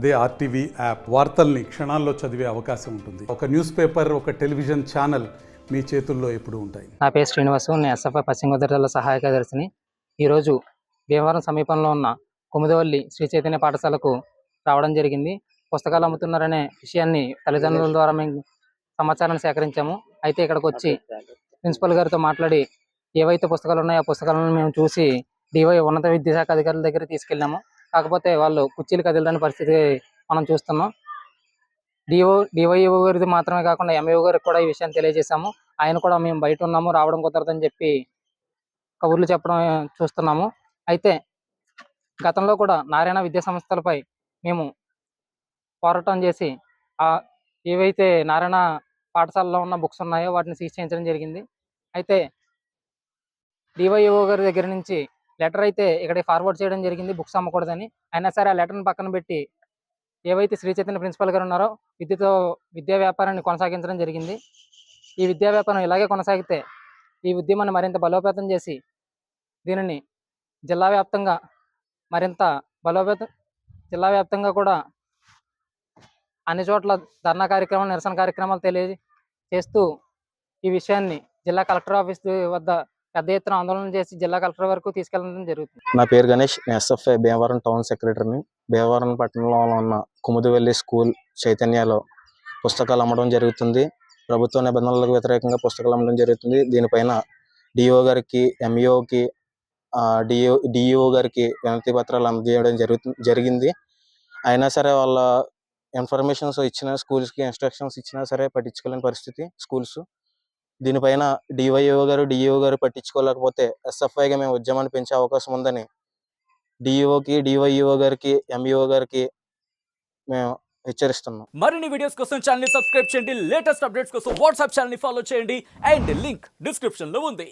అదే RTV app వార్తల్ని క్షణాల్లో చదివే అవకాశం ఉంటుంది. ఒక న్యూస్ పేపర్, ఒక టెలివిజన్ ఛానల్ మీ చేతుల్లో ఎప్పుడూ ఉంటాయి. నా పేరు శ్రీనివాసు, నేను ఎస్ఎఫ్ఐ పశ్చిమ గోదావరి జిల్లా సహాయక కార్యదర్శిని. ఈరోజు భీమవరం సమీపంలో ఉన్న కుముదవల్లి శ్రీ చైతన్య పాఠశాలకు రావడం జరిగింది. పుస్తకాలు అమ్ముతున్నారనే విషయాన్ని తల్లిదండ్రుల ద్వారా మేము సమాచారాన్ని సేకరించాము. అయితే ఇక్కడికి వచ్చి ప్రిన్సిపల్ గారితో మాట్లాడి ఏవైతే పుస్తకాలు ఉన్నాయో ఆ పుస్తకాలను మేము చూసి ఉన్నత విద్యాశాఖ అధికారుల దగ్గర తీసుకెళ్ళాము. కాకపోతే వాళ్ళు కుర్చీలు కదలని పరిస్థితి మనం చూస్తున్నాం. డివైఓ గారిది మాత్రమే కాకుండా ఎంఈఓ గారికి కూడా ఈ విషయాన్ని తెలియజేశాము. ఆయన కూడా మేము బయట ఉన్నాము, రావడం కుదరదని చెప్పి కబుర్లు చెప్పడం చూస్తున్నాము. అయితే గతంలో కూడా నారాయణ విద్యా సంస్థలపై మేము పోరాటం చేసి ఏవైతే నారాయణ పాఠశాలలో ఉన్న బుక్స్ ఉన్నాయో వాటిని సీజ్ చేయించడం జరిగింది. అయితే డివైఓ గారి దగ్గర నుంచి లెటర్ అయితే ఇక్కడ ఫార్వర్డ్ చేయడం జరిగింది, బుక్స్ అమ్మకూడదని. అయినా సరే ఆ లెటర్ని పక్కన పెట్టి ఏవైతే శ్రీ చైతన్య ప్రిన్సిపల్ గారు ఉన్నారో విద్యా వ్యాపారాన్ని కొనసాగించడం జరిగింది. ఈ విద్యా వ్యాపారం ఇలాగే కొనసాగితే ఈ ఉద్యమాన్ని మరింత బలోపేతం చేసి దీనిని జిల్లా వ్యాప్తంగా మరింత జిల్లా వ్యాప్తంగా కూడా అన్ని చోట్ల ధర్నా కార్యక్రమాలు, నిరసన కార్యక్రమాలు తెలియజేస్తూ ఈ విషయాన్ని జిల్లా కలెక్టర్ ఆఫీస్ వద్ద పెద్ద ఎత్తున ఆందోళన చేసి జిల్లా కలెక్టర్ వరకు తీసుకెళ్లడం జరుగుతుంది. నా పేరు గణేష్, ఎస్ఎఫ్ఐ భీమవరం టౌన్ సెక్రటరీని. భీమవరం పట్టణంలో ఉన్న కుముదవల్లి స్కూల్ చైతన్యలో పుస్తకాలు అమ్మడం జరుగుతుంది. ప్రభుత్వ నిబంధనలకు వ్యతిరేకంగా పుస్తకాలు అమ్మడం జరుగుతుంది. దీనిపైన డిఓ గారికి, ఎంఈఓకి, డిఈఓ గారికి వినతి పత్రాలు అందజేయడం జరిగింది. అయినా సరే వాళ్ళ ఇన్ఫర్మేషన్స్ ఇచ్చిన స్కూల్స్కి ఇన్స్ట్రక్షన్స్ ఇచ్చినా సరే పట్టించుకోలేని పరిస్థితి స్కూల్స్. దీనిపైన డివైఓ గారు, డిఈఓ గారు పట్టించుకోలేకపోతే ఎస్ఎఫ్ఐగా మేము ఉద్యమాన్ని పెంచే అవకాశం ఉందని డిఈఓకి, డివైఓ గారికి, ఎంఈఓ గారికి మేము హెచ్చరిస్తున్నాం. మరిన్ని వీడియోస్ కోసం ఛానల్ ని సబ్స్క్రైబ్ చేయండి. లేటెస్ట్ అప్డేట్స్ కోసం వాట్సాప్ ఛానల్ ని ఫాలో చేయండి. అండ్ లింక్ డిస్క్రిప్షన్ లో ఉంది.